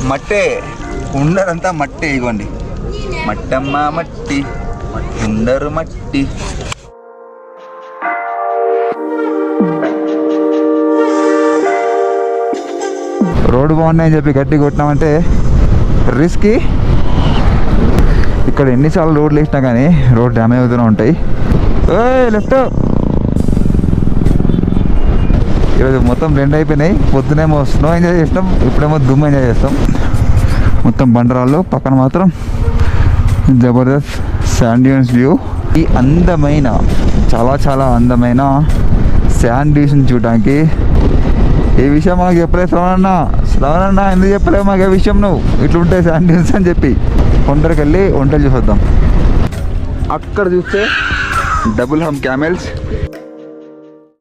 మట్టే, ఉండరంతా మట్టి. ఇగోండి మట్టమ్మ మట్టి, ఉండరు మట్టి. రోడ్డు బాగున్నాయని చెప్పి గట్టి కొట్టినామంటే రిస్క్. ఇక్కడ ఎన్నిసార్లు రోడ్లు వేసినా కానీ రోడ్ డ్యామేజ్ అవుతూనే ఉంటాయి. లెఫ్ట్. ఈరోజు మొత్తం రెండు అయిపోయినాయి. పొద్దునేమో స్నో ఎంజాయ్ చేస్తాం, ఇప్పుడేమో దుమ్ము ఎంజాయ్ చేస్తాం. మొత్తం బండరాళ్ళు, పక్కన మాత్రం జబర్దస్త్ శాండ్ డ్యూన్స్ వ్యూ. ఈ అందమైన, చాలా చాలా అందమైన శాండ్ డ్యూన్స్ చూడడానికి ఏ విషయం మాకు చెప్పలేదు శ్రవణన్న ఎందుకు చెప్పలేవు మాకు ఏ విషయం? నువ్వు ఇట్లుంటాయి శాండ్ డ్యూన్స్ అని చెప్పి ఒంటరికి వెళ్ళి వంటలు చూసొద్దాం. అక్కడ చూస్తే డబుల్ హమ్ క్యామెల్స్,